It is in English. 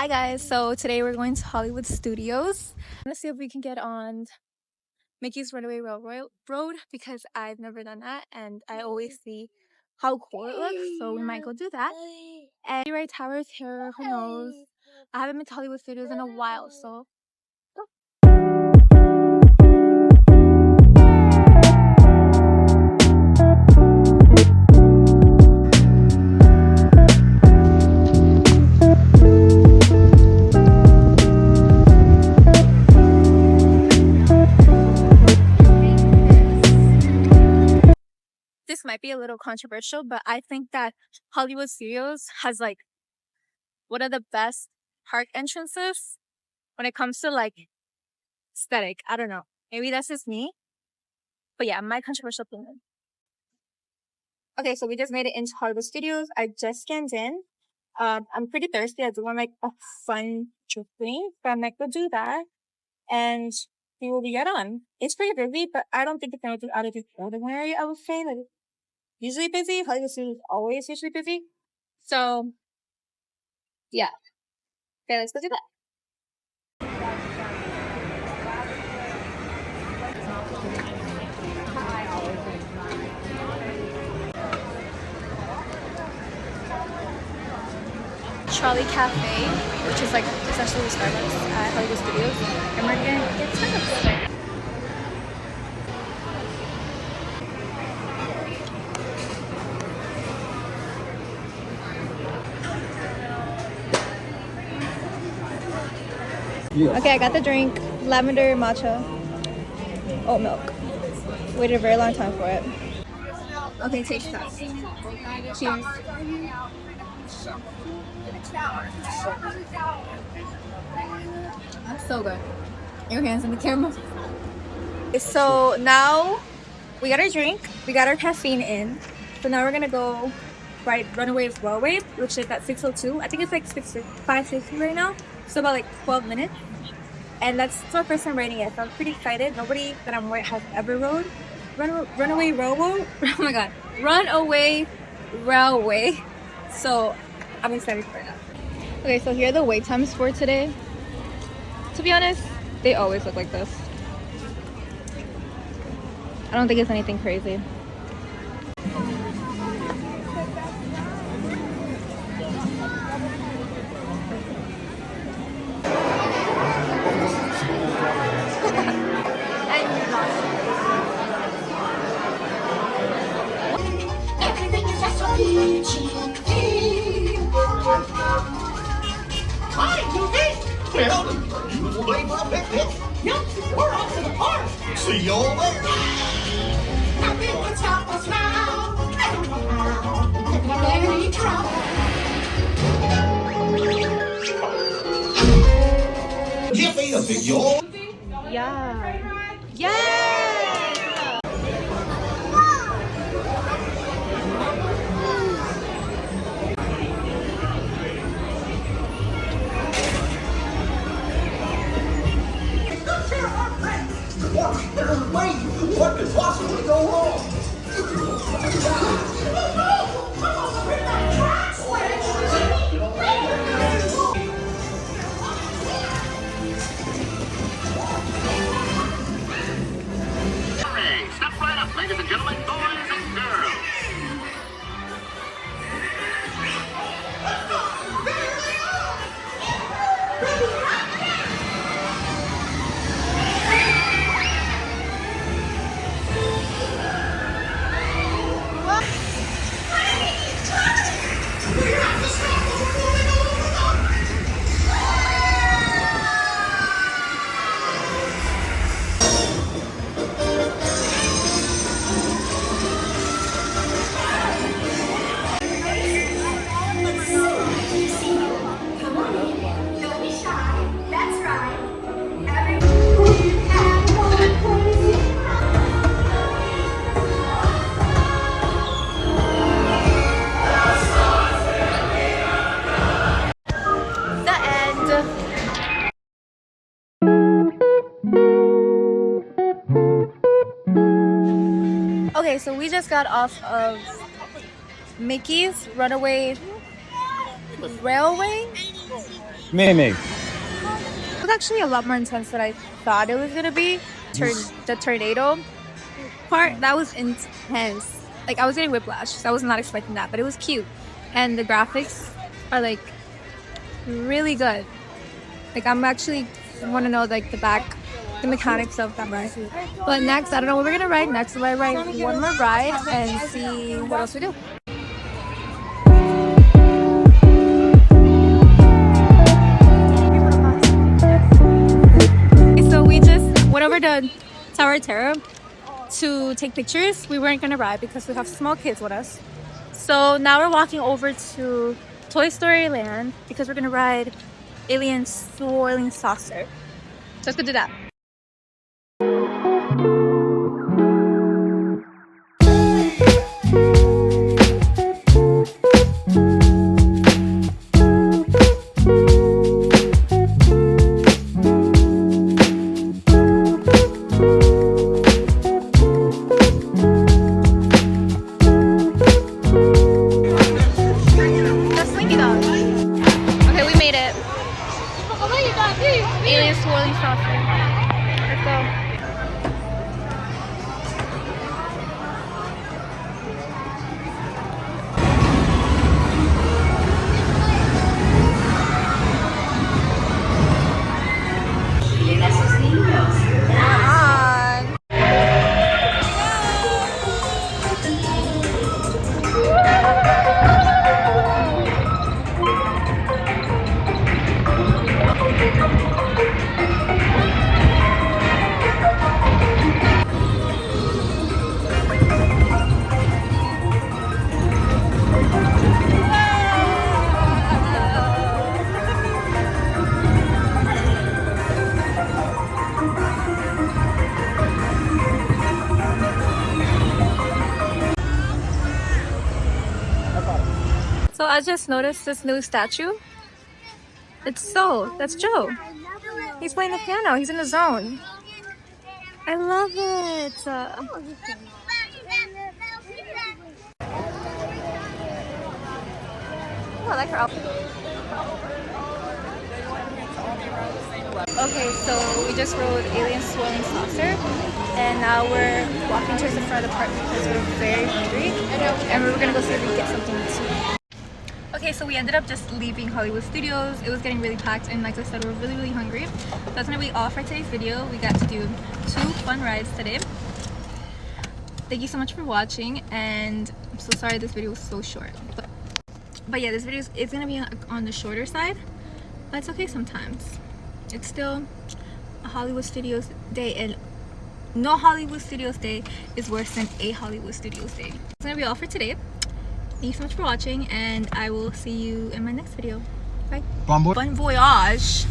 Hi guys, so today we're going to Hollywood Studios. Let's see if we can get on Mickey's Runaway Railroad because I've never done that and I always see how cool it looks, so we might go do that. And Right Tower's here, who knows? I haven't been to Hollywood Studios in a while, so this might be a little controversial, but I think that Hollywood Studios has like one of the best park entrances when it comes to like aesthetic. I don't know. Maybe that's just me. But yeah, my controversial opinion. Okay, so we just made it into Hollywood Studios. I just scanned in. I'm pretty thirsty. I do want like a fun drink, but I'm not gonna do that. And we will get on. It's pretty busy, but I don't think it's anything out of the ordinary, I would say. Like, usually busy. Hollywood Studios is always usually busy. So, yeah. Okay, let's go do that. Charlie Cafe, which is like essentially the Starbucks at Hollywood Studios, and we're gonna get tacos. Okay, I got the drink, lavender matcha, oat milk. Waited a very long time for it. Okay, taste test. Cheers. That's so good. Your hands in the camera. So now we got our drink, we got our caffeine in. So now we're gonna go ride Runaway Railway, which is at 6:02. I think it's like 5:60 right now. So about like 12 minutes. And that's my first time riding it. So I'm pretty excited. Nobody that I'm with has ever rode Runaway Railroad. Oh my god, Runaway Railway. So I'm excited for that. Okay, so here are the wait times for today. To be honest, they always look like this. I don't think it's anything crazy. Hi, Goofy! Well, you was late for a picnic. Yep, we're off to the park. See you all there. Nothing can stop us now. I don't know how. Very trouble. Give me a big yawn. Yeah. Yeah. Wait, what could possibly go wrong? Step right up, ladies and gentlemen, boys and girls. Okay, so we just got off of Mickey's Runaway Railway. Maybe. It was actually a lot more intense than I thought it was gonna be. The tornado part, that was intense. Like I was getting whiplash, so I was not expecting that, but it was cute. And the graphics are like really good. Like I'm actually want to know like the mechanics of that ride. But next, I don't know what we're gonna ride next. So I ride one more ride and see what else we do. So we just went over to Tower Terror to take pictures. We weren't gonna ride because we have small kids with us. So now we're walking over to Toy Story Land because we're gonna ride Alien Swirling Saucer. So let's go do that. Alien swirling saucer. Let's go. So I just noticed this new statue. That's Joe. He's playing the piano. He's in the zone. I love it. Oh, I like her outfit. Okay, so we just rode Alien Swirling Saucer, and now we're walking towards the front of the park because we're very hungry, and we're gonna go see if we can get something to eat. Okay, so we ended up just leaving Hollywood Studios. It was getting really packed, and like I said, we're really hungry. So that's gonna be all for today's video. We got to do 2 fun rides today. Thank you so much for watching, and I'm so sorry this video was so short. But yeah, this video is gonna be on the shorter side, but it's okay sometimes. It's still a Hollywood Studios day, and no Hollywood Studios day is worse than a Hollywood Studios day. It's gonna be all for today. Thank you so much for watching, and I will see you in my next video. Bye. Bon voyage.